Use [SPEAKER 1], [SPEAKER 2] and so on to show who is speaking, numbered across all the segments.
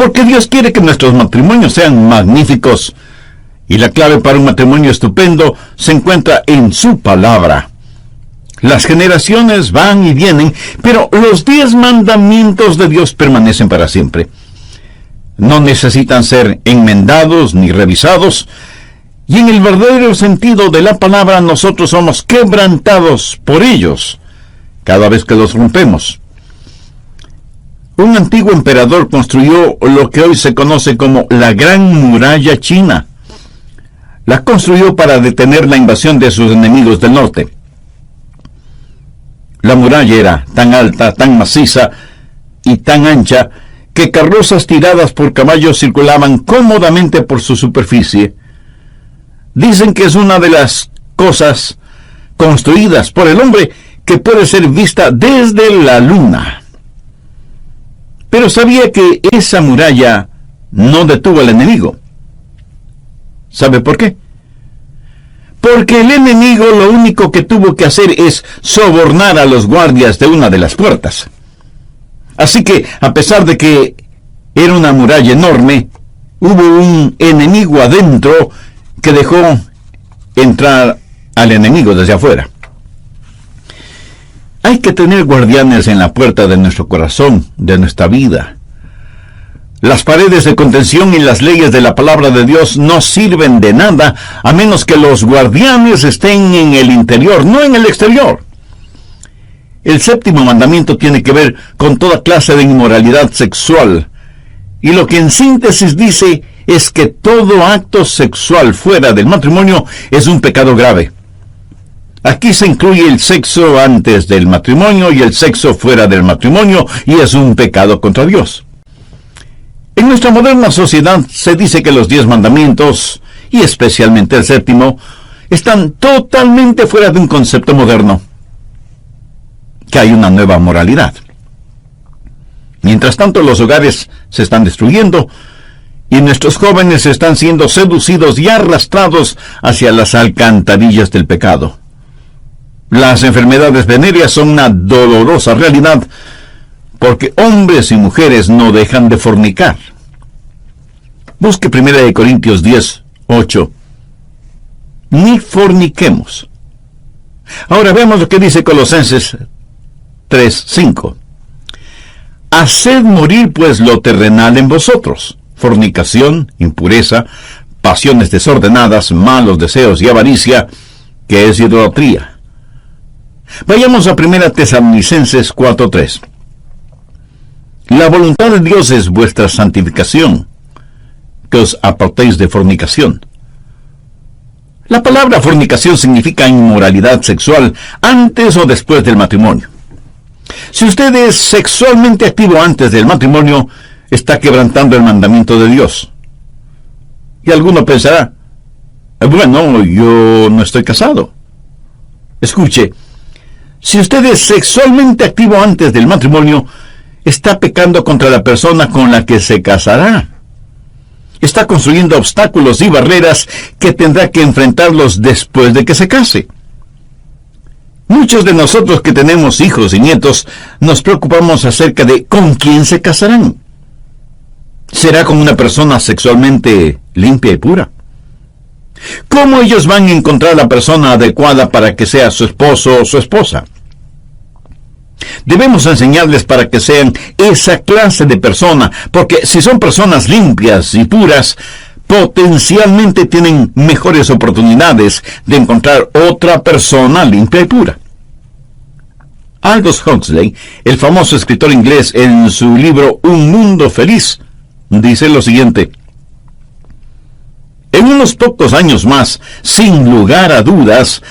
[SPEAKER 1] Porque Dios quiere que nuestros matrimonios sean magníficos. Y la clave para un matrimonio estupendo se encuentra en su palabra. Las generaciones van y vienen, pero los 10 mandamientos de Dios permanecen para siempre. No necesitan ser enmendados ni revisados, y en el verdadero sentido de la palabra nosotros somos quebrantados por ellos cada vez que los rompemos. Un antiguo emperador construyó lo que hoy se conoce como la Gran Muralla China. La construyó para detener la invasión de sus enemigos del norte. La muralla era tan alta, tan maciza y tan ancha que carrozas tiradas por caballos circulaban cómodamente por su superficie. Dicen que es una de las cosas construidas por el hombre que puede ser vista desde la luna. Pero sabía que esa muralla no detuvo al enemigo. ¿Sabe por qué? Porque el enemigo lo único que tuvo que hacer es sobornar a los guardias de una de las puertas. Así que, a pesar de que era una muralla enorme, hubo un enemigo adentro que dejó entrar al enemigo desde afuera. Hay que tener guardianes en la puerta de nuestro corazón, de nuestra vida. Las paredes de contención y las leyes de la palabra de Dios no sirven de nada a menos que los guardianes estén en el interior, no en el exterior. El 7º mandamiento tiene que ver con toda clase de inmoralidad sexual. Y lo que en síntesis dice es que todo acto sexual fuera del matrimonio es un pecado grave. Aquí se incluye el sexo antes del matrimonio y el sexo fuera del matrimonio, y es un pecado contra Dios. En nuestra moderna sociedad se dice que los 10 mandamientos, y especialmente el 7º, están totalmente fuera de un concepto moderno, que hay una nueva moralidad. Mientras tanto, los hogares se están destruyendo, y nuestros jóvenes están siendo seducidos y arrastrados hacia las alcantarillas del pecado. Las enfermedades venéreas son una dolorosa realidad, porque hombres y mujeres no dejan de fornicar. Busque 1 Corintios 10:8. Ni forniquemos. Ahora veamos lo que dice Colosenses 3:5. Haced morir pues lo terrenal en vosotros: fornicación, impureza, pasiones desordenadas, malos deseos y avaricia, que es idolatría. Vayamos a 1 Tesalonicenses 4:3. La voluntad de Dios es vuestra santificación, que os apartéis de fornicación. La palabra fornicación significa inmoralidad sexual antes o después del matrimonio. Si usted es sexualmente activo antes del matrimonio, está quebrantando el mandamiento de Dios. Y alguno pensará, bueno, yo no estoy casado. Escuche, si usted es sexualmente activo antes del matrimonio, está pecando contra la persona con la que se casará. Está construyendo obstáculos y barreras que tendrá que enfrentarlos después de que se case. Muchos de nosotros que tenemos hijos y nietos nos preocupamos acerca de con quién se casarán. ¿Será con una persona sexualmente limpia y pura? ¿Cómo ellos van a encontrar la persona adecuada para que sea su esposo o su esposa? Debemos enseñarles para que sean esa clase de persona, porque si son personas limpias y puras, potencialmente tienen mejores oportunidades de encontrar otra persona limpia y pura. Aldous Huxley, el famoso escritor inglés, en su libro Un Mundo Feliz, dice lo siguiente: en unos pocos años más, sin lugar a dudas,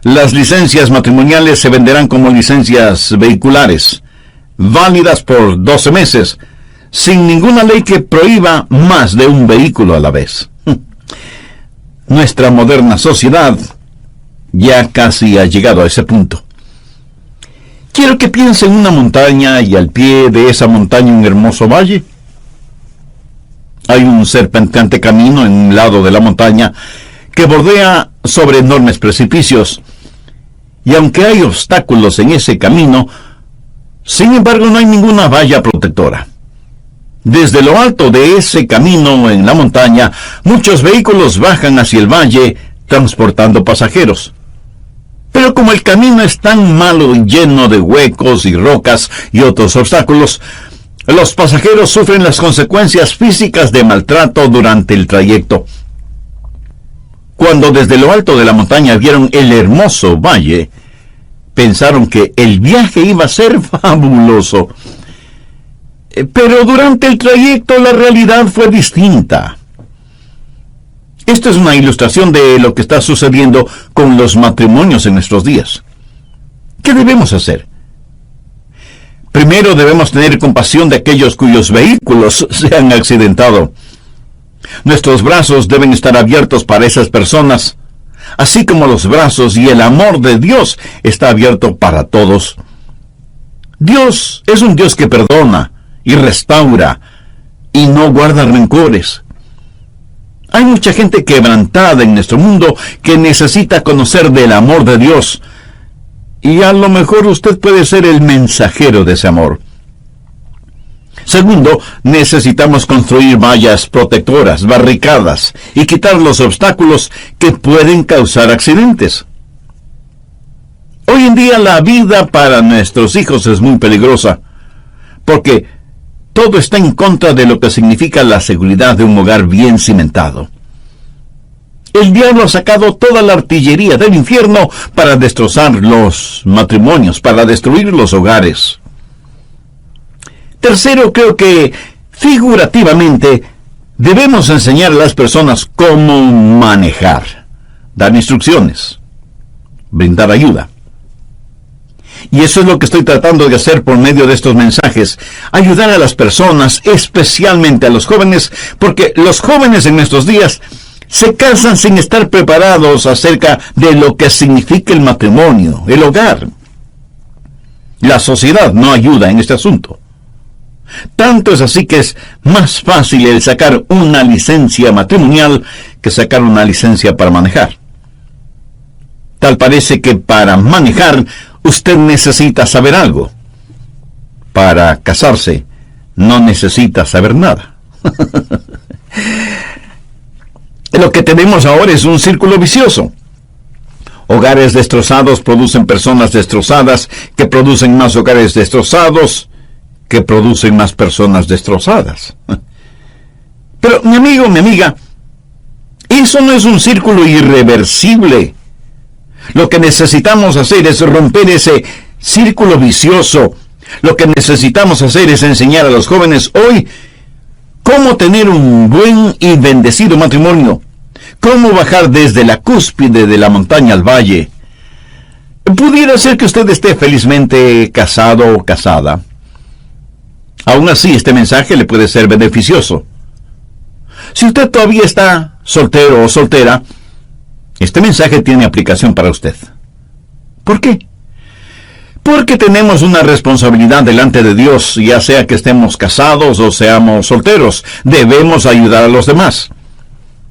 [SPEAKER 1] las licencias matrimoniales se venderán como licencias vehiculares, válidas por 12 meses, sin ninguna ley que prohíba más de un vehículo a la vez. Nuestra moderna sociedad ya casi ha llegado a ese punto. Quiero que piense en una montaña y al pie de esa montaña un hermoso valle. Hay un serpenteante camino en un lado de la montaña que bordea sobre enormes precipicios. Y aunque hay obstáculos en ese camino, sin embargo no hay ninguna valla protectora. Desde lo alto de ese camino en la montaña, muchos vehículos bajan hacia el valle transportando pasajeros. Pero como el camino es tan malo y lleno de huecos y rocas y otros obstáculos, los pasajeros sufren las consecuencias físicas de maltrato durante el trayecto. Cuando desde lo alto de la montaña vieron el hermoso valle, pensaron que el viaje iba a ser fabuloso. Pero durante el trayecto la realidad fue distinta. Esto es una ilustración de lo que está sucediendo con los matrimonios en nuestros días. ¿Qué debemos hacer? Primero debemos tener compasión de aquellos cuyos vehículos se han accidentado. Nuestros brazos deben estar abiertos para esas personas, así como los brazos y el amor de Dios está abierto para todos. Dios es un Dios que perdona y restaura y no guarda rencores. Hay mucha gente quebrantada en nuestro mundo que necesita conocer del amor de Dios, y a lo mejor usted puede ser el mensajero de ese amor. Segundo, necesitamos construir vallas protectoras, barricadas, y quitar los obstáculos que pueden causar accidentes. Hoy en día la vida para nuestros hijos es muy peligrosa, porque todo está en contra de lo que significa la seguridad de un hogar bien cimentado. El diablo ha sacado toda la artillería del infierno para destrozar los matrimonios, para destruir los hogares. Tercero, creo que figurativamente debemos enseñar a las personas cómo manejar, dar instrucciones, brindar ayuda. Y eso es lo que estoy tratando de hacer por medio de estos mensajes, ayudar a las personas, especialmente a los jóvenes, porque los jóvenes en nuestros días se casan sin estar preparados acerca de lo que significa el matrimonio, el hogar. La sociedad no ayuda en este asunto. Tanto es así que es más fácil el sacar una licencia matrimonial que sacar una licencia para manejar. Tal parece que para manejar usted necesita saber algo. Para casarse no necesita saber nada. Lo que tenemos ahora es un círculo vicioso. Hogares destrozados producen personas destrozadas, que producen más hogares destrozados, que producen más personas destrozadas. Pero, mi amigo, mi amiga, eso no es un círculo irreversible. Lo que necesitamos hacer es romper ese círculo vicioso. Lo que necesitamos hacer es enseñar a los jóvenes hoy cómo tener un buen y bendecido matrimonio, cómo bajar desde la cúspide de la montaña al valle. Pudiera ser que usted esté felizmente casado o casada. Aún así, este mensaje le puede ser beneficioso. Si usted todavía está soltero o soltera, este mensaje tiene aplicación para usted. ¿Por qué? Porque tenemos una responsabilidad delante de Dios, ya sea que estemos casados o seamos solteros. Debemos ayudar a los demás.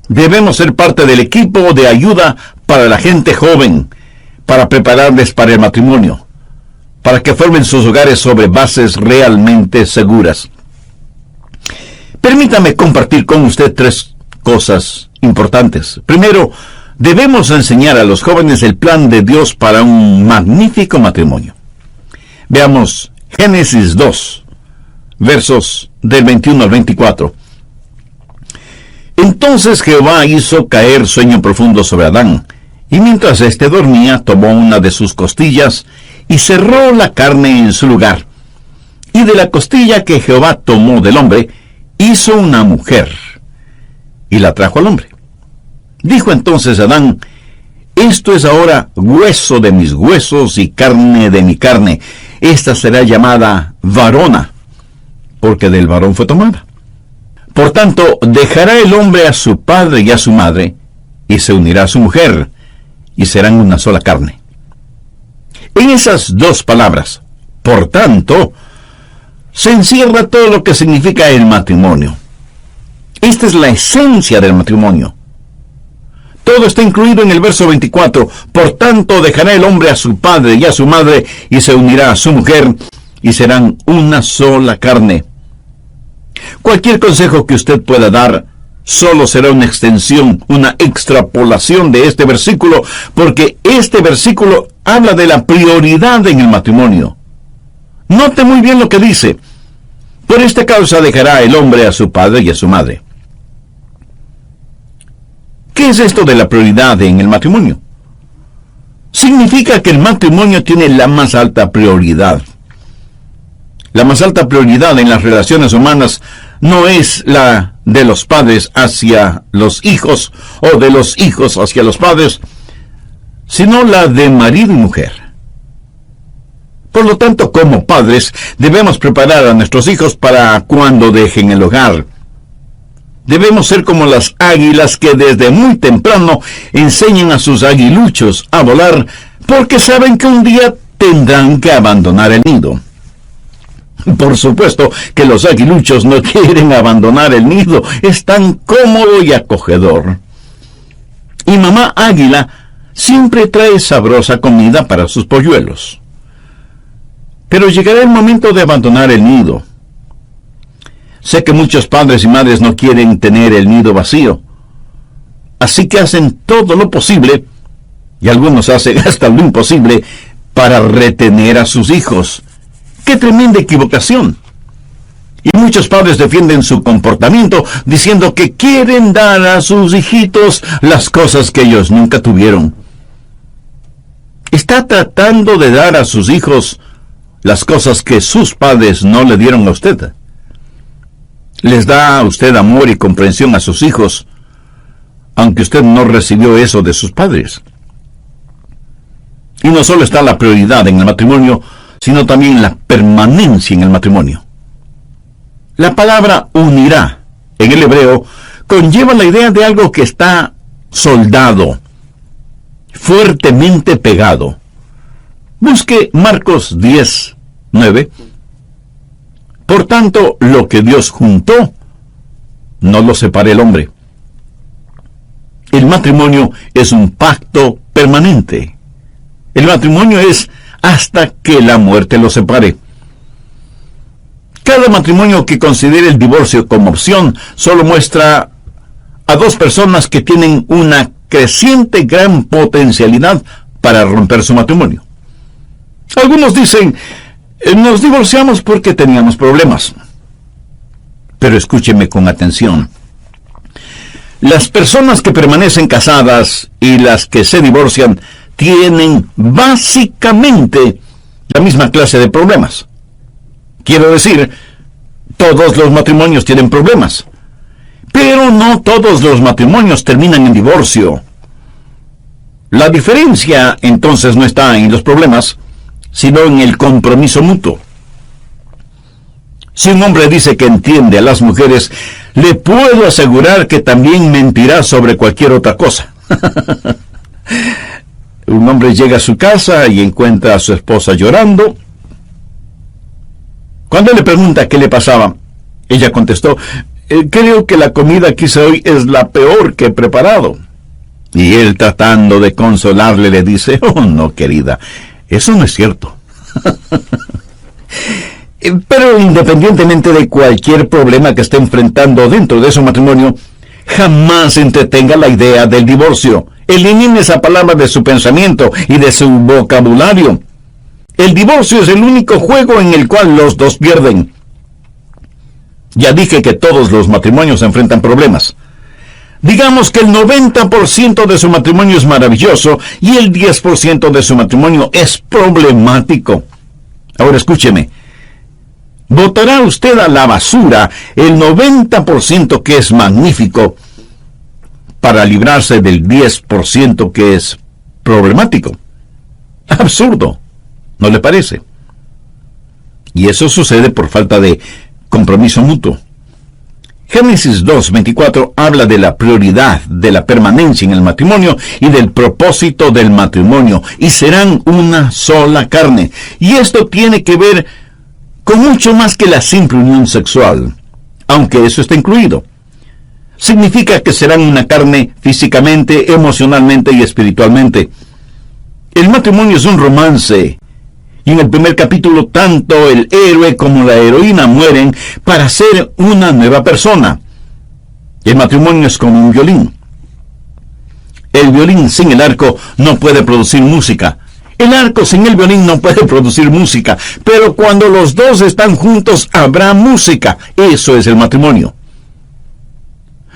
[SPEAKER 1] Debemos ser parte del equipo de ayuda para la gente joven, para prepararles para el matrimonio, para que formen sus hogares sobre bases realmente seguras. Permítame compartir con usted 3 cosas importantes. Primero, debemos enseñar a los jóvenes el plan de Dios para un magnífico matrimonio. Veamos Génesis 2, versos del 21 al 24. Entonces Jehová hizo caer sueño profundo sobre Adán, y mientras éste dormía, tomó una de sus costillas y cerró la carne en su lugar. Y de la costilla que Jehová tomó del hombre, hizo una mujer, y la trajo al hombre. Dijo entonces Adán: esto es ahora hueso de mis huesos y carne de mi carne. Esta será llamada varona, porque del varón fue tomada. Por tanto, dejará el hombre a su padre y a su madre, y se unirá a su mujer, y serán una sola carne. En esas 2 palabras, por tanto, se encierra todo lo que significa el matrimonio. Esta es la esencia del matrimonio. Todo está incluido en el verso 24. Por tanto, dejará el hombre a su padre y a su madre, y se unirá a su mujer, y serán una sola carne. Cualquier consejo que usted pueda dar solo será una extensión, una extrapolación de este versículo, porque este versículo habla de la prioridad en el matrimonio. Note muy bien lo que dice. Por esta causa dejará el hombre a su padre y a su madre. ¿Qué es esto de la prioridad en el matrimonio? Significa que el matrimonio tiene la más alta prioridad. La más alta prioridad en las relaciones humanas no es la de los padres hacia los hijos o de los hijos hacia los padres, sino la de marido y mujer. Por lo tanto, como padres, debemos preparar a nuestros hijos para cuando dejen el hogar. Debemos ser como las águilas que desde muy temprano enseñan a sus aguiluchos a volar, porque saben que un día tendrán que abandonar el nido. Por supuesto que los aguiluchos no quieren abandonar el nido, es tan cómodo y acogedor. Y mamá águila siempre trae sabrosa comida para sus polluelos. Pero llegará el momento de abandonar el nido. Sé que muchos padres y madres no quieren tener el nido vacío, así que hacen todo lo posible, y algunos hacen hasta lo imposible, para retener a sus hijos. ¡Qué tremenda equivocación! Y muchos padres defienden su comportamiento diciendo que quieren dar a sus hijitos las cosas que ellos nunca tuvieron. ¿Está tratando de dar a sus hijos las cosas que sus padres no le dieron a usted? ¿Les da a usted amor y comprensión a sus hijos, aunque usted no recibió eso de sus padres? Y no solo está la prioridad en el matrimonio, sino también la permanencia en el matrimonio. La palabra unirá, en el hebreo, conlleva la idea de algo que está soldado, fuertemente pegado. Busque Marcos 10:9. Por tanto, lo que Dios juntó, no lo separe el hombre. El matrimonio es un pacto permanente. El matrimonio es hasta que la muerte lo separe. Cada matrimonio que considere el divorcio como opción solo muestra a dos personas que tienen una creciente gran potencialidad para romper su matrimonio. Algunos dicen, nos divorciamos porque teníamos problemas. Pero escúcheme con atención. Las personas que permanecen casadas y las que se divorcian tienen básicamente la misma clase de problemas. Quiero decir, todos los matrimonios tienen problemas, pero no todos los matrimonios terminan en divorcio. La diferencia entonces no está en los problemas, sino en el compromiso mutuo. Si un hombre dice que entiende a las mujeres, le puedo asegurar que también mentirá sobre cualquier otra cosa. Un hombre llega a su casa y encuentra a su esposa llorando. Cuando le pregunta qué le pasaba, ella contestó, creo que la comida que hice hoy es la peor que he preparado. Y él, tratando de consolarle, le dice, oh no, querida, eso no es cierto. Pero independientemente de cualquier problema que esté enfrentando dentro de su matrimonio, jamás entretenga la idea del divorcio. Elimine esa palabra de su pensamiento y de su vocabulario. El divorcio es el único juego en el cual los dos pierden. Ya dije que todos los matrimonios enfrentan problemas. Digamos que el 90% de su matrimonio es maravilloso y el 10% de su matrimonio es problemático. Ahora escúcheme. ¿Botará usted a la basura el 90% que es magnífico para librarse del 10% que es problemático? Absurdo, ¿no le parece? Y eso sucede por falta de compromiso mutuo. Génesis 2:24 habla de la prioridad de la permanencia en el matrimonio y del propósito del matrimonio, y serán una sola carne. Y esto tiene que ver con mucho más que la simple unión sexual, aunque eso está incluido. Significa que serán una carne físicamente, emocionalmente y espiritualmente. El matrimonio es un romance, Y en el primer capítulo, tanto el héroe como la heroína mueren para ser una nueva persona. El matrimonio es como un violín. El violín sin el arco no puede producir música. El arco sin el violín no puede producir música. Pero cuando los dos están juntos, habrá música. Eso es el matrimonio.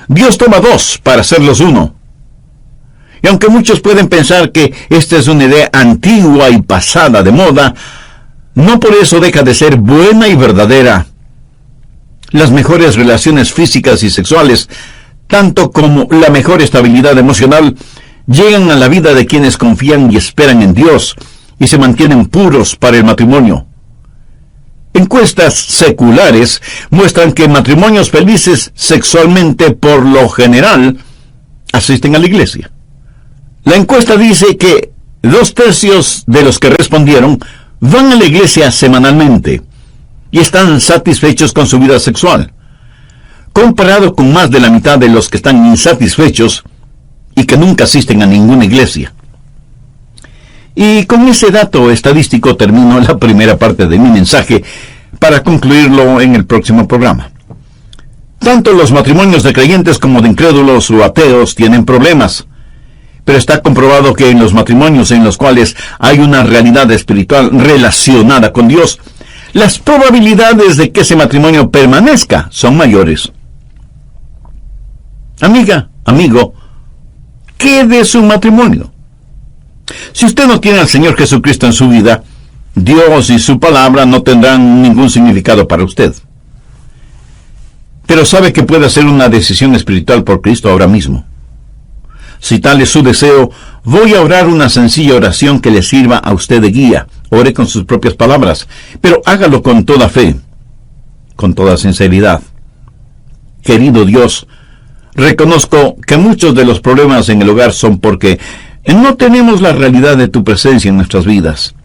[SPEAKER 1] Dios toma dos para hacerlos uno. Y aunque muchos pueden pensar que esta es una idea antigua y pasada de moda, no por eso deja de ser buena y verdadera. Las mejores relaciones físicas y sexuales, tanto como la mejor estabilidad emocional, llegan a la vida de quienes confían y esperan en Dios y se mantienen puros para el matrimonio. Encuestas seculares muestran que matrimonios felices sexualmente por lo general asisten a la iglesia. La encuesta dice que 2/3 de los que respondieron van a la iglesia semanalmente y están satisfechos con su vida sexual, comparado con más de la mitad de los que están insatisfechos y que nunca asisten a ninguna iglesia. Y con ese dato estadístico termino la primera parte de mi mensaje para concluirlo en el próximo programa. Tanto los matrimonios de creyentes como de incrédulos o ateos tienen problemas, pero está comprobado que en los matrimonios en los cuales hay una realidad espiritual relacionada con Dios, las probabilidades de que ese matrimonio permanezca son mayores. Amiga, amigo, ¿qué de su matrimonio? Si usted no tiene al Señor Jesucristo en su vida, Dios y su palabra no tendrán ningún significado para usted. Pero sabe que puede hacer una decisión espiritual por Cristo ahora mismo. Si tal es su deseo, voy a orar una sencilla oración que le sirva a usted de guía. Ore con sus propias palabras, pero hágalo con toda fe, con toda sinceridad. Querido Dios, reconozco que muchos de los problemas en el hogar son porque no tenemos la realidad de tu presencia en nuestras vidas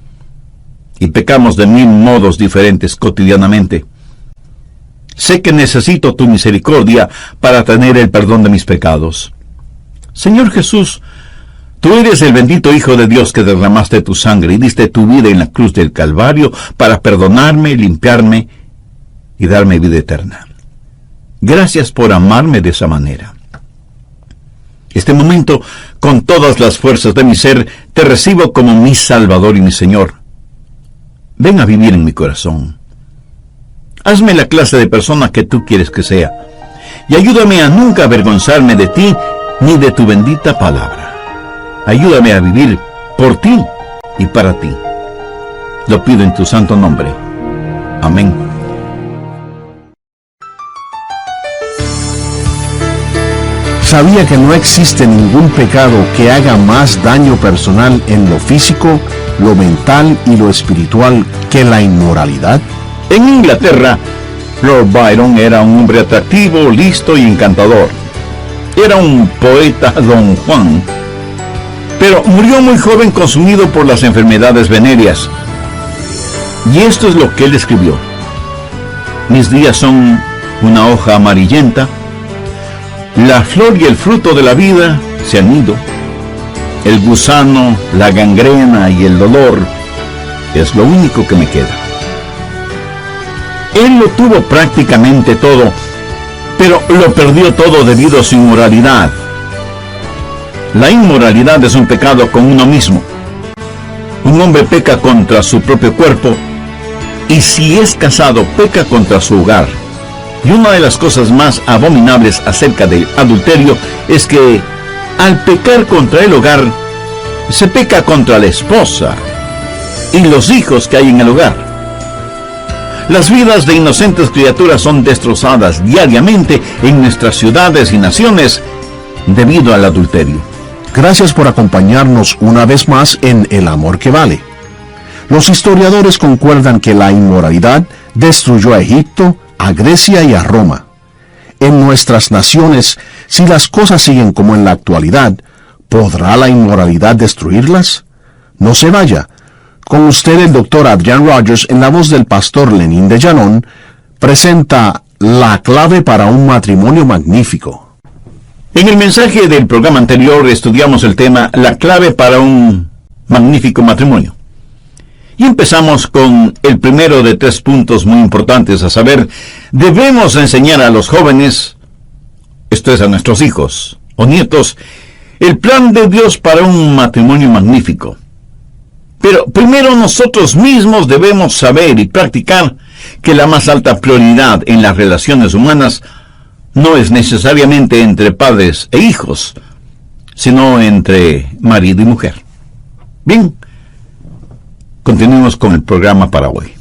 [SPEAKER 1] y pecamos de 1000 modos diferentes cotidianamente. Sé que necesito tu misericordia para tener el perdón de mis pecados. Señor Jesús, tú eres el bendito Hijo de Dios que derramaste tu sangre y diste tu vida en la cruz del Calvario para perdonarme, limpiarme y darme vida eterna. Gracias por amarme de esa manera. Este momento, con todas las fuerzas de mi ser, te recibo como mi Salvador y mi Señor. Ven a vivir en mi corazón. Hazme la clase de persona que tú quieres que sea, y ayúdame a nunca avergonzarme de ti ni de tu bendita palabra. Ayúdame a vivir por ti y para ti. Lo pido en tu santo nombre. Amén.
[SPEAKER 2] ¿Sabía que no existe ningún pecado que haga más daño personal en lo físico, lo mental y lo espiritual que la inmoralidad?
[SPEAKER 1] En Inglaterra, Lord Byron era un hombre atractivo, listo y encantador. Era un poeta Don Juan, pero murió muy joven consumido por las enfermedades venéreas. Y esto es lo que él escribió: mis días son una hoja amarillenta, la flor y el fruto de la vida se han ido, el gusano, la gangrena y el dolor es lo único que me queda. Él lo tuvo prácticamente todo, pero lo perdió todo debido a su inmoralidad. La inmoralidad es un pecado con uno mismo. Un hombre peca contra su propio cuerpo, y si es casado, peca contra su hogar. Y una de las cosas más abominables acerca del adulterio es que, al pecar contra el hogar, se peca contra la esposa y los hijos que hay en el hogar. Las vidas de inocentes criaturas son destrozadas diariamente en nuestras ciudades y naciones debido al adulterio.
[SPEAKER 2] Gracias por acompañarnos una vez más en El Amor que Vale. Los historiadores concuerdan que la inmoralidad destruyó a Egipto, a Grecia y a Roma. En nuestras naciones, si las cosas siguen como en la actualidad, ¿podrá la inmoralidad destruirlas? No se vaya. Con usted el Dr. Adrian Rogers, en la voz del pastor Lenín de Llanón, presenta la clave para un matrimonio magnífico.
[SPEAKER 1] En el mensaje del programa anterior estudiamos el tema La clave para un magnífico matrimonio. Y empezamos con el primero de 3 puntos muy importantes, a saber, debemos enseñar a los jóvenes, esto es a nuestros hijos o nietos, el plan de Dios para un matrimonio magnífico. Pero primero nosotros mismos debemos saber y practicar que la más alta prioridad en las relaciones humanas no es necesariamente entre padres e hijos, sino entre marido y mujer. Bien, continuemos con el programa para hoy.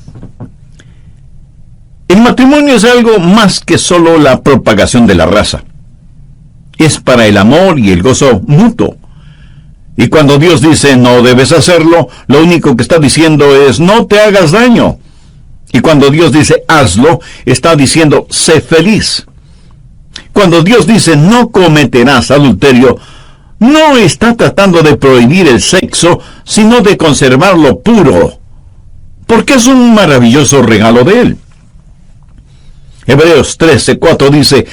[SPEAKER 1] El matrimonio es algo más que solo la propagación de la raza. Es para el amor y el gozo mutuo. Y cuando Dios dice no debes hacerlo, lo único que está diciendo es no te hagas daño. Y cuando Dios dice hazlo, está diciendo sé feliz. Cuando Dios dice no cometerás adulterio, no está tratando de prohibir el sexo, sino de conservarlo puro, porque es un maravilloso regalo de Él. Hebreos 13:4 dice,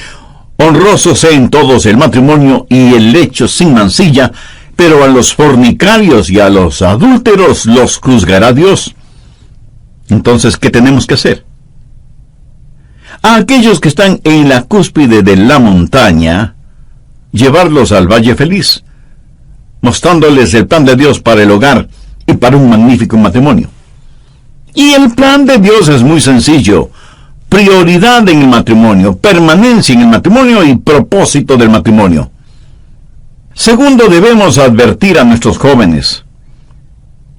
[SPEAKER 1] honroso sea en todos el matrimonio y el lecho sin mancilla, pero a los fornicarios y a los adúlteros los juzgará Dios. Entonces, ¿qué tenemos que hacer? A aquellos que están en la cúspide de la montaña, llevarlos al valle feliz, mostrándoles el plan de Dios para el hogar y para un magnífico matrimonio. Y el plan de Dios es muy sencillo: prioridad en el matrimonio, permanencia en el matrimonio y propósito del matrimonio. Segundo, debemos advertir a nuestros jóvenes.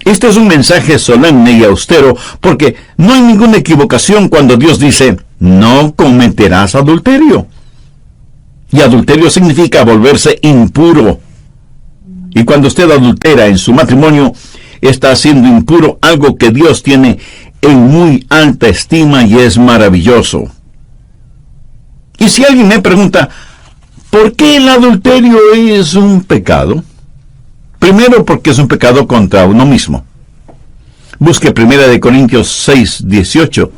[SPEAKER 1] Este es un mensaje solemne y austero, porque no hay ninguna equivocación cuando Dios dice, no cometerás adulterio. Y adulterio significa volverse impuro. Y cuando usted adultera en su matrimonio, está haciendo impuro algo que Dios tiene en muy alta estima y es maravilloso. Y si alguien me pregunta, ¿por qué el adulterio es un pecado? Primero, porque es un pecado contra uno mismo. Busque 1 Corintios 6:18.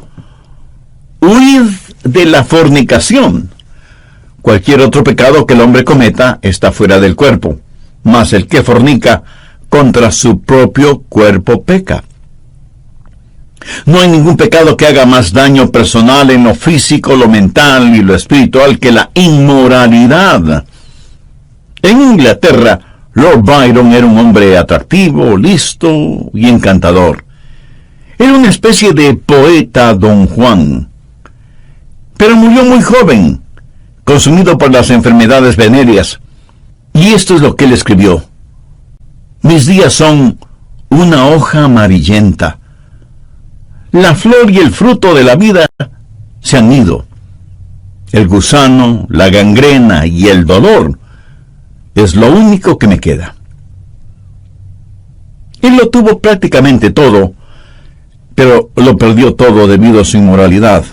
[SPEAKER 1] Huid de la fornicación. Cualquier otro pecado que el hombre cometa está fuera del cuerpo, mas el que fornica contra su propio cuerpo peca. No hay ningún pecado que haga más daño personal en lo físico, lo mental y lo espiritual que la inmoralidad. En Inglaterra, Lord Byron era un hombre atractivo, listo y encantador. Era una especie de poeta Don Juan. Pero murió muy joven, consumido por las enfermedades venéreas. Y esto es lo que él escribió. Mis días son una hoja amarillenta. La flor y el fruto de la vida se han ido. El gusano, la gangrena y el dolor es lo único que me queda. Él lo tuvo prácticamente todo, pero lo perdió todo debido a su inmoralidad.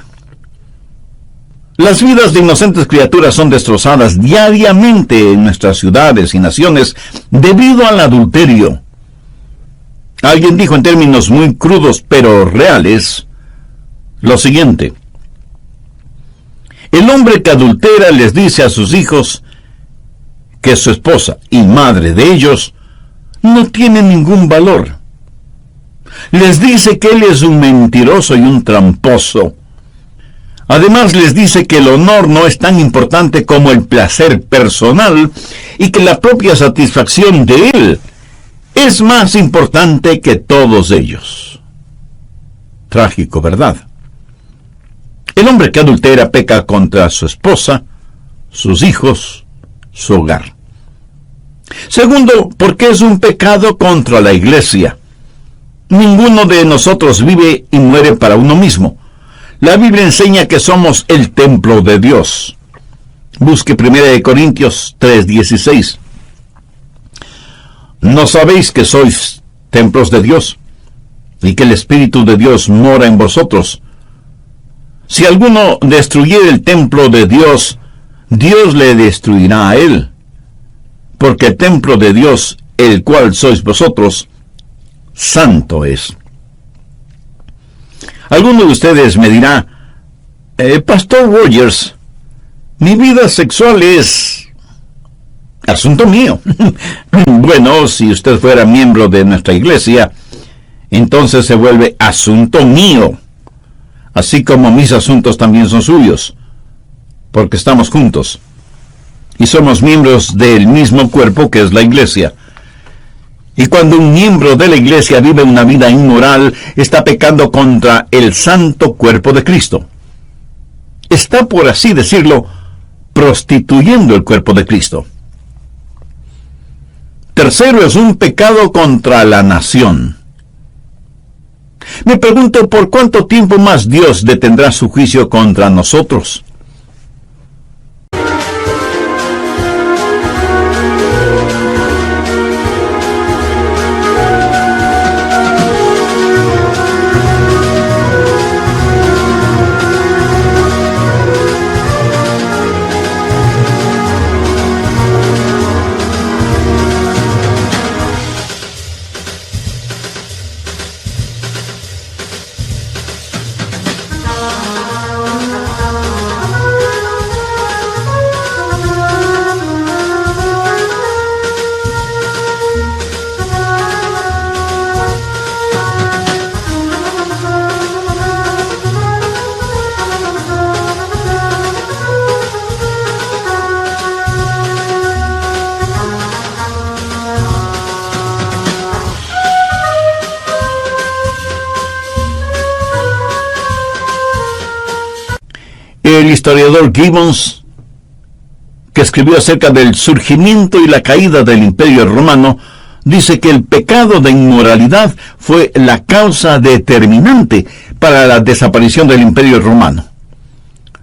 [SPEAKER 1] Las vidas de inocentes criaturas son destrozadas diariamente en nuestras ciudades y naciones debido al adulterio. Alguien dijo en términos muy crudos pero reales lo siguiente: el hombre que adultera les dice a sus hijos que su esposa y madre de ellos no tiene ningún valor. Les dice que él es un mentiroso y un tramposo. Además les dice que el honor no es tan importante como el placer personal y que la propia satisfacción de él es más importante que todos ellos. Trágico, ¿verdad? El hombre que adultera peca contra su esposa, sus hijos, su hogar. Segundo, porque es un pecado contra la iglesia. Ninguno de nosotros vive y muere para uno mismo. La Biblia enseña que somos el templo de Dios. Busque 1 Corintios 3:16. ¿No sabéis que sois templos de Dios y que el Espíritu de Dios mora en vosotros? Si alguno destruyere el templo de Dios, Dios le destruirá a él, porque el templo de Dios, el cual sois vosotros, santo es. Alguno de ustedes me dirá, Pastor Rogers, mi vida sexual es asunto mío. Bueno, si usted fuera miembro de nuestra iglesia, entonces se vuelve asunto mío, así como mis asuntos también son suyos, porque estamos juntos y somos miembros del mismo cuerpo que es la iglesia. Y cuando un miembro de la iglesia vive una vida inmoral, está pecando contra el santo cuerpo de Cristo. Está, por así decirlo, prostituyendo el cuerpo de Cristo. Tercero, es un pecado contra la nación. Me pregunto por cuánto tiempo más Dios detendrá su juicio contra nosotros. El historiador Gibbons, que escribió acerca del surgimiento y la caída del Imperio Romano, dice que el pecado de inmoralidad fue la causa determinante para la desaparición del Imperio Romano.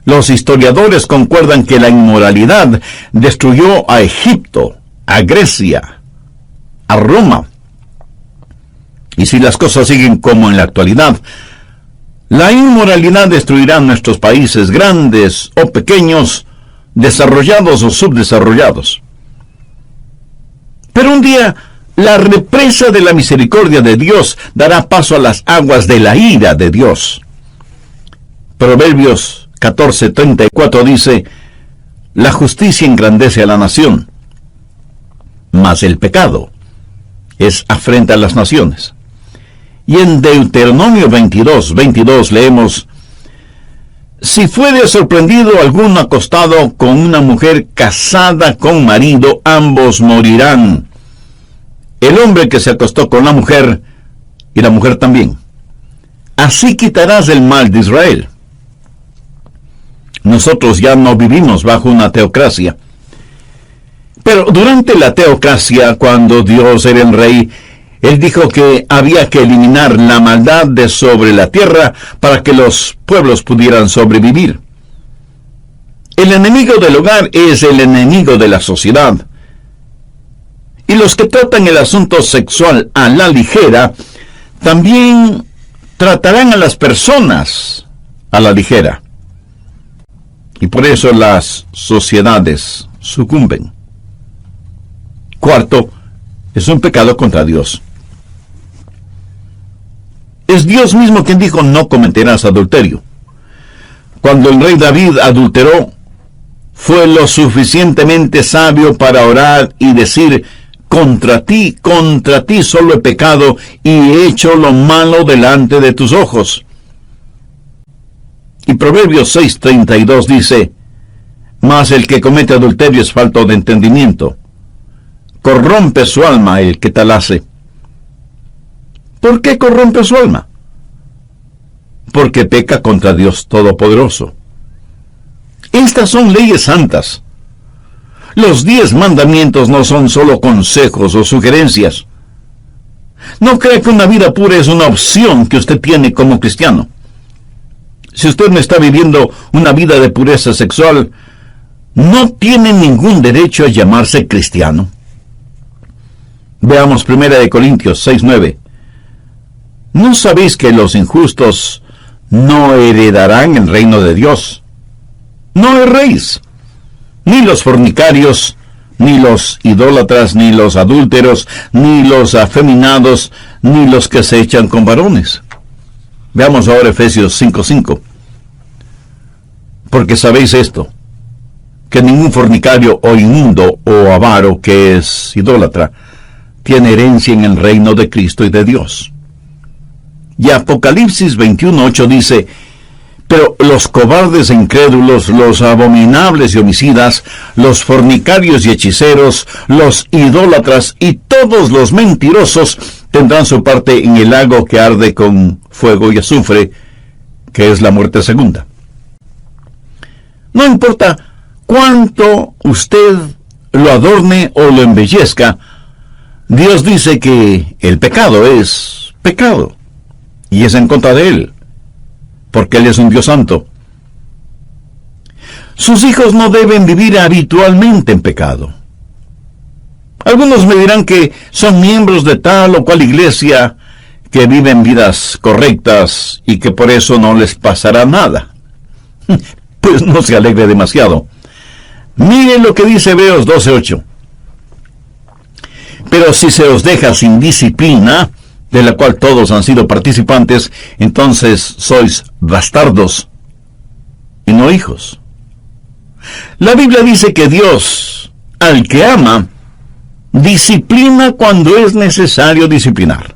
[SPEAKER 1] Los historiadores concuerdan que la inmoralidad destruyó a Egipto, a Grecia, a Roma. Y si las cosas siguen como en la actualidad, la inmoralidad destruirá nuestros países, grandes o pequeños, desarrollados o subdesarrollados. Pero un día, la represa de la misericordia de Dios dará paso a las aguas de la ira de Dios. Proverbios 14:34 dice: la justicia engrandece a la nación, mas el pecado es afrenta a las naciones. Y en Deuteronomio 22:22 leemos: si fuere sorprendido alguno acostado con una mujer casada con marido, ambos morirán. El hombre que se acostó con la mujer y la mujer también. Así quitarás el mal de Israel. Nosotros ya no vivimos bajo una teocracia. Pero durante la teocracia, cuando Dios era el rey, Él dijo que había que eliminar la maldad de sobre la tierra para que los pueblos pudieran sobrevivir. El enemigo del hogar es el enemigo de la sociedad. Y los que tratan el asunto sexual a la ligera, también tratarán a las personas a la ligera. Y por eso las sociedades sucumben. Cuarto, es un pecado contra Dios. Es Dios mismo quien dijo: no cometerás adulterio. Cuando el rey David adulteró, fue lo suficientemente sabio para orar y decir: contra ti solo he pecado y he hecho lo malo delante de tus ojos. Y Proverbios 6:32 dice: mas el que comete adulterio es falto de entendimiento. Corrompe su alma el que tal hace. ¿Por qué corrompe su alma? Porque peca contra Dios Todopoderoso. Estas son leyes santas. Los 10 mandamientos no son solo consejos o sugerencias. No cree que una vida pura es una opción que usted tiene como cristiano. Si usted no está viviendo una vida de pureza sexual, no tiene ningún derecho a llamarse cristiano. Veamos 1 Corintios 6:9. ¿No sabéis que los injustos no heredarán el reino de Dios? No erréis. Ni los fornicarios, ni los idólatras, ni los adúlteros, ni los afeminados, ni los que se echan con varones. Veamos ahora Efesios 5:5. Porque sabéis esto, que ningún fornicario o inmundo o avaro que es idólatra tiene herencia en el reino de Cristo y de Dios. Y Apocalipsis 21:8 dice: pero los cobardes e incrédulos, los abominables y homicidas, los fornicarios y hechiceros, los idólatras y todos los mentirosos tendrán su parte en el lago que arde con fuego y azufre, que es la muerte segunda. No importa cuánto usted lo adorne o lo embellezca, Dios dice que el pecado es pecado, y es en contra de Él, porque Él es un Dios santo. Sus hijos no deben vivir habitualmente en pecado. Algunos me dirán que son miembros de tal o cual iglesia, que viven vidas correctas y que por eso no les pasará nada. Pues no se alegre demasiado. Mire lo que dice Hebreos 12:8. Pero si se os deja sin disciplina, de la cual todos han sido participantes, entonces sois bastardos y no hijos. La Biblia dice que Dios, al que ama, disciplina cuando es necesario disciplinar.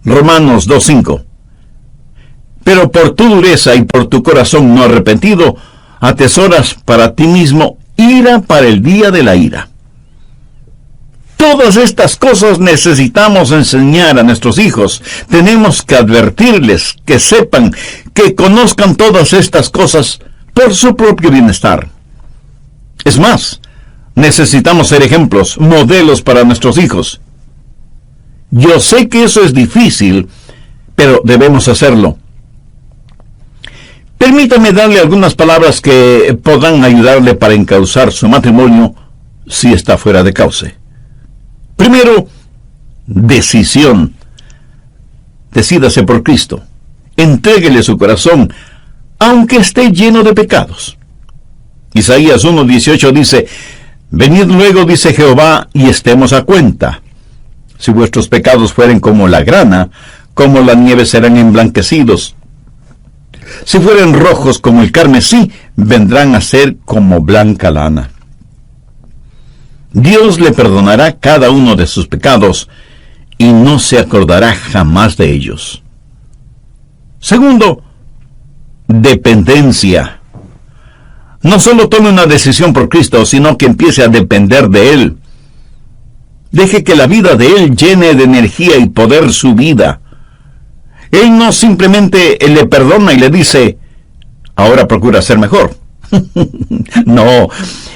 [SPEAKER 1] Romanos 2:5. Pero por tu dureza y por tu corazón no arrepentido, atesoras para ti mismo ira para el día de la ira. Todas estas cosas necesitamos enseñar a nuestros hijos. Tenemos que advertirles, que sepan, que conozcan todas estas cosas por su propio bienestar. Es más, necesitamos ser ejemplos, modelos para nuestros hijos. Yo sé que eso es difícil, pero debemos hacerlo. Permítame darle algunas palabras que podrán ayudarle para encauzar su matrimonio si está fuera de cauce. Primero, decisión. Decídase por Cristo. Entréguele su corazón, aunque esté lleno de pecados. Isaías 1:18 dice: venid luego, dice Jehová, y estemos a cuenta. Si vuestros pecados fueren como la grana, como la nieve serán emblanquecidos. Si fueren rojos como el carmesí, vendrán a ser como blanca lana. Dios le perdonará cada uno de sus pecados y no se acordará jamás de ellos. Segundo, dependencia. No solo tome una decisión por Cristo, sino que empiece a depender de Él. Deje que la vida de Él llene de energía y poder su vida. Él no simplemente le perdona y le dice: ahora procura ser mejor. No,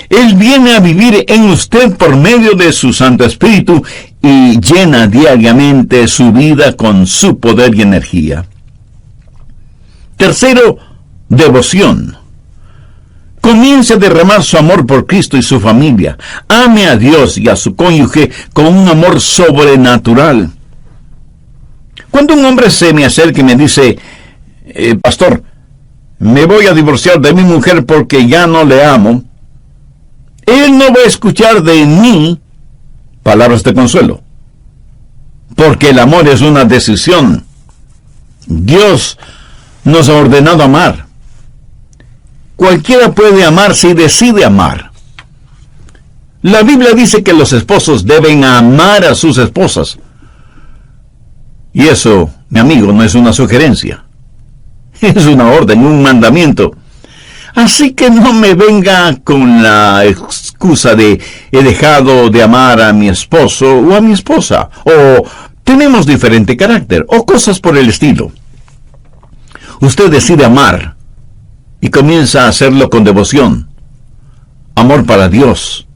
[SPEAKER 1] Él viene a vivir en usted por medio de su Santo Espíritu y llena diariamente su vida con su poder y energía. Tercero, devoción. Comience a derramar su amor por Cristo y su familia. Ame a Dios y a su cónyuge con un amor sobrenatural. Cuando un hombre se me acerca y me dice: pastor, me voy a divorciar de mi mujer porque ya no le amo, él no va a escuchar de mí palabras de consuelo, porque el amor es una decisión. Dios nos ha ordenado amar. Cualquiera puede amar si decide amar. La Biblia dice que los esposos deben amar a sus esposas. Y eso, mi amigo, no es una sugerencia. Es una orden, un mandamiento. Así que no me venga con la excusa de: he dejado de amar a mi esposo o a mi esposa, o tenemos diferente carácter, o cosas por el estilo. Usted decide amar y comienza a hacerlo con devoción, amor para Dios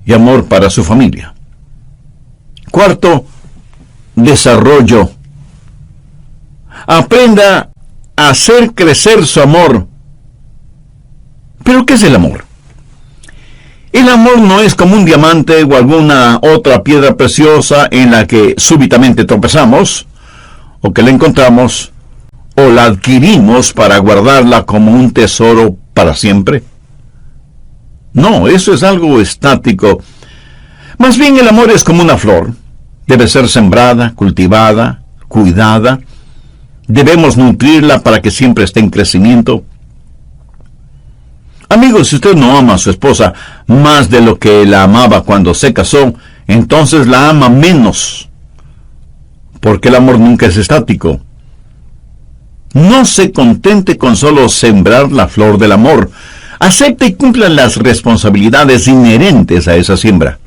[SPEAKER 1] y amor para su familia. Cuarto, desarrollo. Aprenda a hacer crecer su amor. ¿Pero qué es el amor? El amor no es como un diamante o alguna otra piedra preciosa en la que súbitamente tropezamos, o que la encontramos, o la adquirimos para guardarla como un tesoro para siempre. No, eso es algo estático. Más bien el amor es como una flor. Debe ser sembrada, cultivada, cuidada. Debemos nutrirla para que siempre esté en crecimiento. Amigos, si usted no ama a su esposa más de lo que la amaba cuando se casó, entonces la ama menos. porque el amor nunca es estático. No se contente con solo sembrar la flor del amor. Acepte y cumpla las responsabilidades inherentes a esa siembra.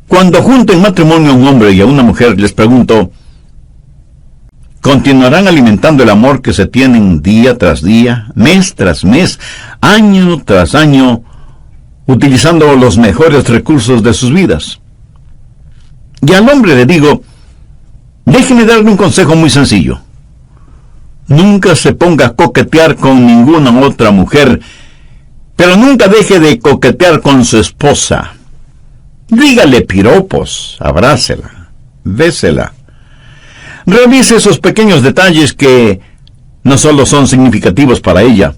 [SPEAKER 1] Cuando junto en matrimonio a un hombre y a una mujer, les pregunto, ¿continuarán alimentando el amor que se tienen día tras día, mes tras mes, año tras año, utilizando los mejores recursos de sus vidas? Y al hombre le digo, déjeme darle un consejo muy sencillo. Nunca se ponga a coquetear con ninguna otra mujer, pero nunca deje de coquetear con su esposa. Dígale piropos, abrácela, bésela. Revise esos pequeños detalles que no solo son significativos para ella,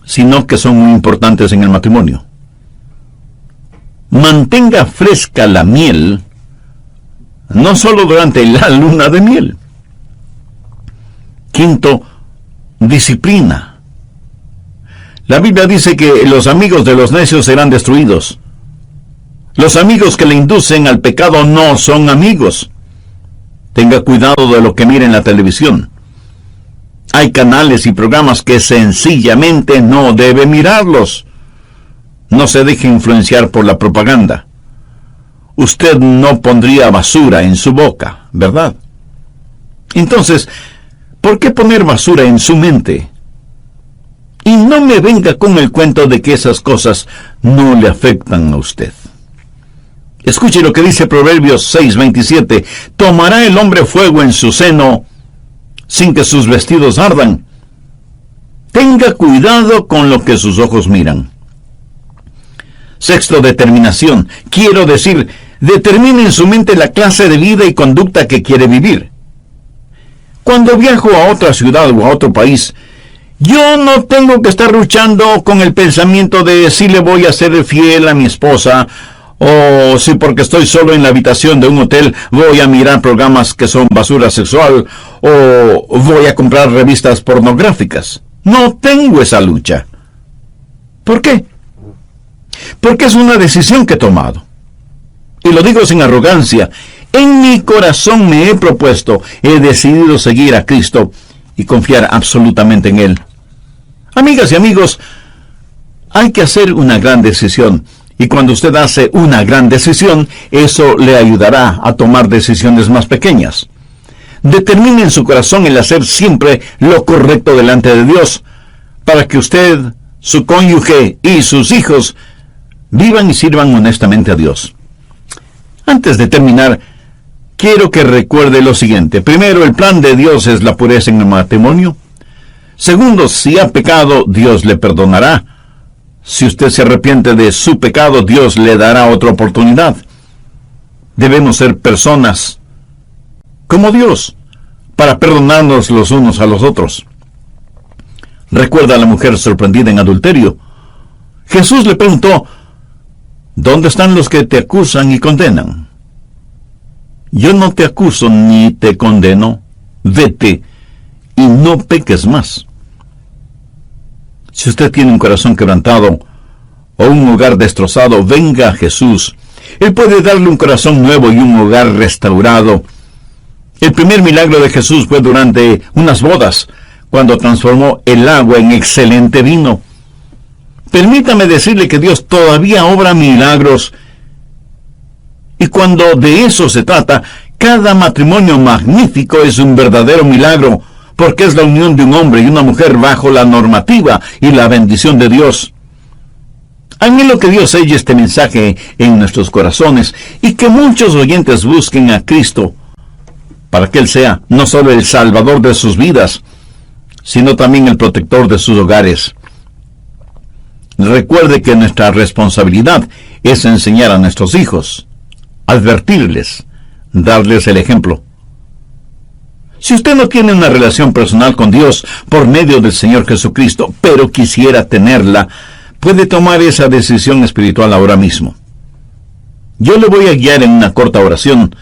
[SPEAKER 1] sino que son muy importantes en el matrimonio. Mantenga fresca la miel, no solo durante la luna de miel. Quinto, disciplina. La Biblia dice que los amigos de los necios serán destruidos. Los amigos que le inducen al pecado no son amigos. Tenga cuidado de lo que mira en la televisión. Hay canales y programas que sencillamente no debe mirarlos. No se deje influenciar por la propaganda. Usted no pondría basura en su boca, ¿verdad? Entonces, ¿por qué poner basura en su mente? Y no me venga con el cuento de que esas cosas no le afectan a usted. Escuche lo que dice Proverbios 6:27. ¿Tomará el hombre fuego en su seno sin que sus vestidos ardan? Tenga cuidado con lo que sus ojos miran. Sexto, determinación. Quiero decir, determine en su mente la clase de vida y conducta que quiere vivir. Cuando viajo a otra ciudad o a otro país, yo no tengo que estar luchando con el pensamiento de si le voy a ser fiel a mi esposa, o si porque estoy solo en la habitación de un hotel voy a mirar programas que son basura sexual, o voy a comprar revistas pornográficas. No tengo esa lucha. ¿Por qué? Porque es una decisión que he tomado. Y lo digo sin arrogancia. En mi corazón me he propuesto, he decidido seguir a Cristo y confiar absolutamente en Él. Amigas y amigos, hay que hacer una gran decisión. Y cuando usted hace una gran decisión, eso le ayudará a tomar decisiones más pequeñas. Determine en su corazón el hacer siempre lo correcto delante de Dios, para que usted, su cónyuge y sus hijos vivan y sirvan honestamente a Dios. Antes de terminar, quiero que recuerde lo siguiente. Primero, el plan de Dios es la pureza en el matrimonio. Segundo, si ha pecado, Dios le perdonará. Si usted se arrepiente de su pecado, Dios le dará otra oportunidad. Debemos ser personas como Dios, para perdonarnos los unos a los otros. Recuerda a la mujer sorprendida en adulterio. Jesús le preguntó, ¿dónde están los que te acusan y condenan? Yo no te acuso ni te condeno. Vete y no peques más. Si usted tiene un corazón quebrantado o un hogar destrozado, venga a Jesús. Él puede darle un corazón nuevo y un hogar restaurado. El primer milagro de Jesús fue durante unas bodas, cuando transformó el agua en excelente vino. Permítame decirle que Dios todavía obra milagros. Y cuando de eso se trata, cada matrimonio magnífico es un verdadero milagro, porque es la unión de un hombre y una mujer bajo la normativa y la bendición de Dios. Anhelo que Dios selle este mensaje en nuestros corazones y que muchos oyentes busquen a Cristo, para que Él sea no solo el Salvador de sus vidas, sino también el protector de sus hogares. Recuerde que nuestra responsabilidad es enseñar a nuestros hijos, advertirles, darles el ejemplo. Si usted no tiene una relación personal con Dios por medio del Señor Jesucristo, pero quisiera tenerla, puede tomar esa decisión espiritual ahora mismo. Yo le voy a guiar en una corta oración,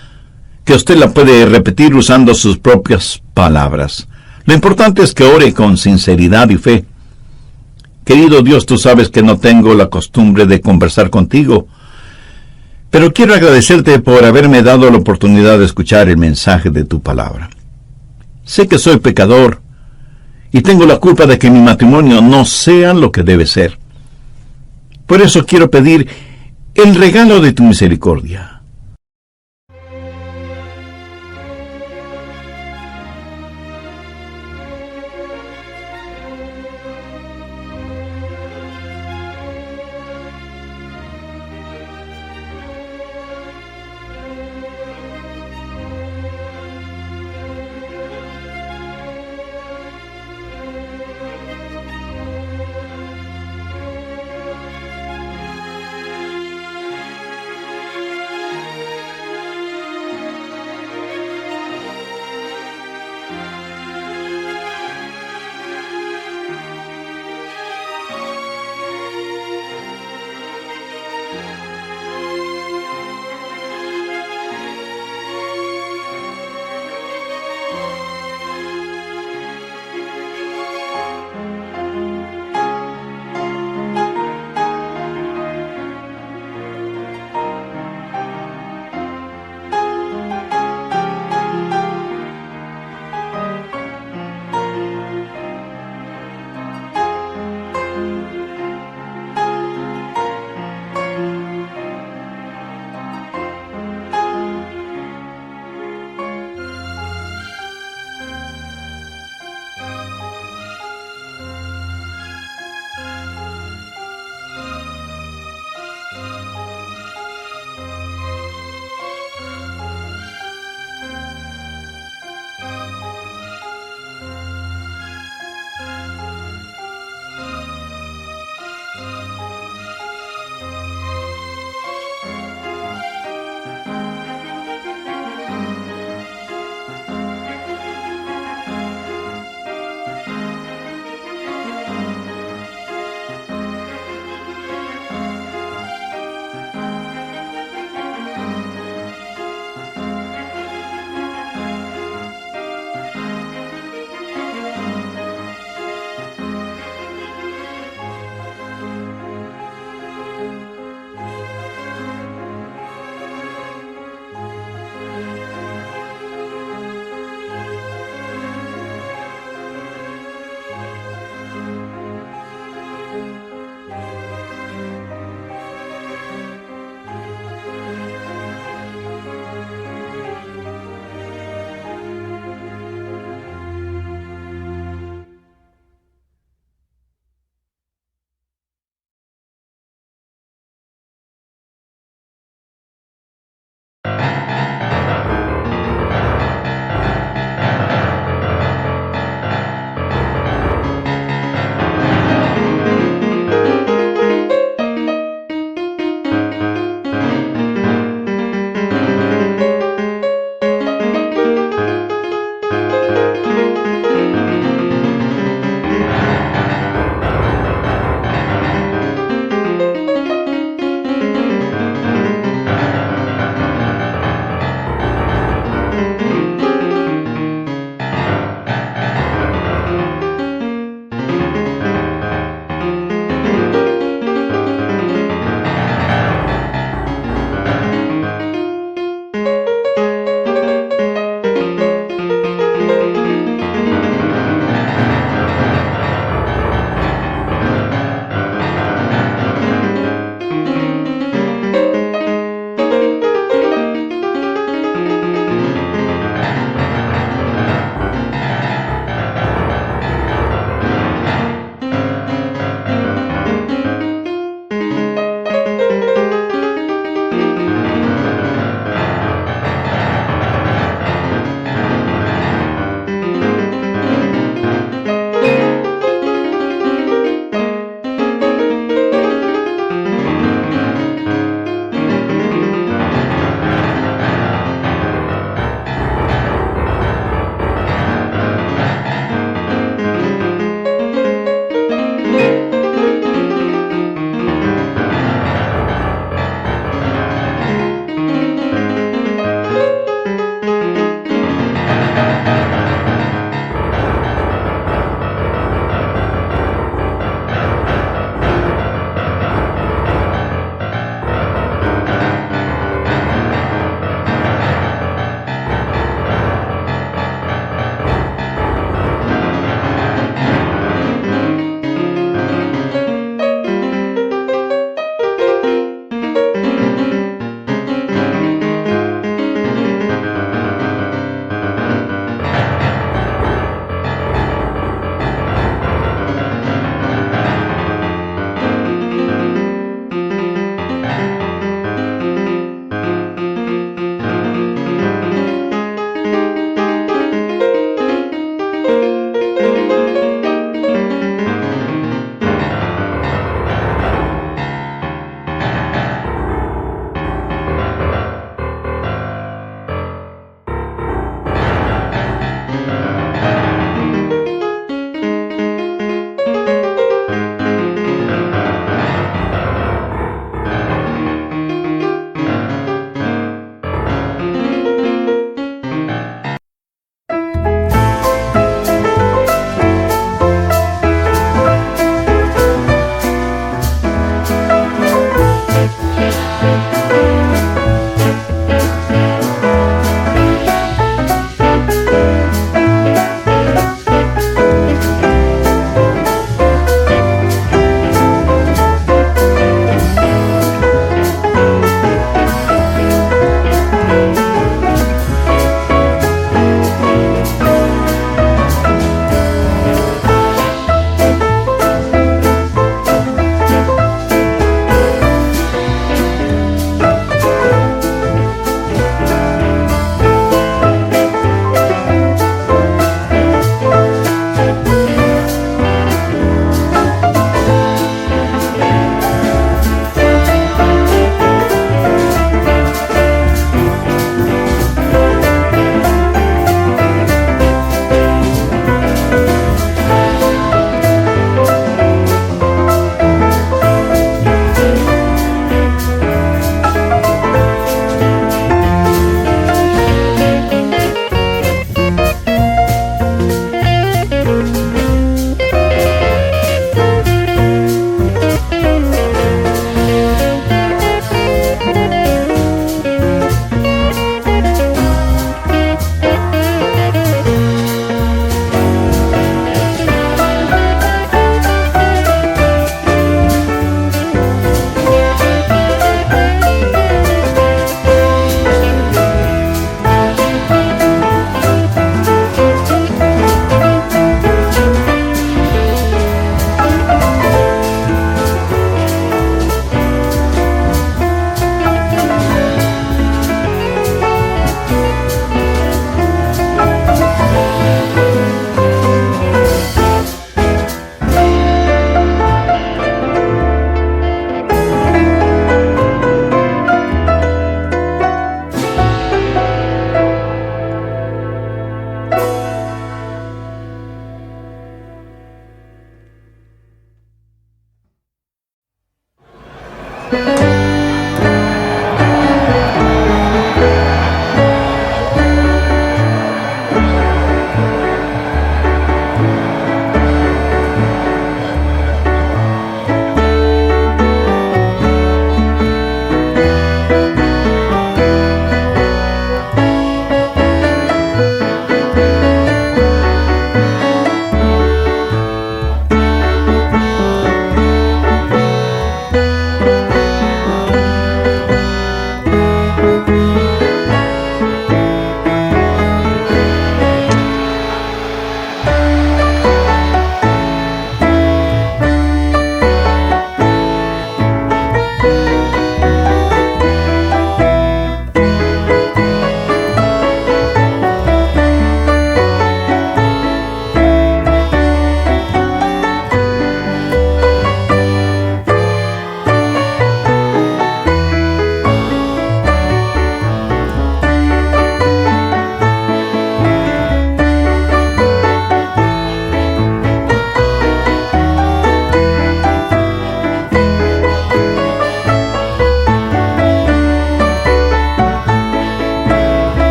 [SPEAKER 1] que usted la puede repetir usando sus propias palabras. Lo importante es que ore con sinceridad y fe. Querido Dios, tú sabes que no tengo la costumbre de conversar contigo, Pero quiero agradecerte por haberme dado la oportunidad de escuchar el mensaje de tu palabra. Sé que soy pecador y tengo la culpa de que mi matrimonio no sea lo que debe ser. Por eso quiero pedir el regalo de tu misericordia.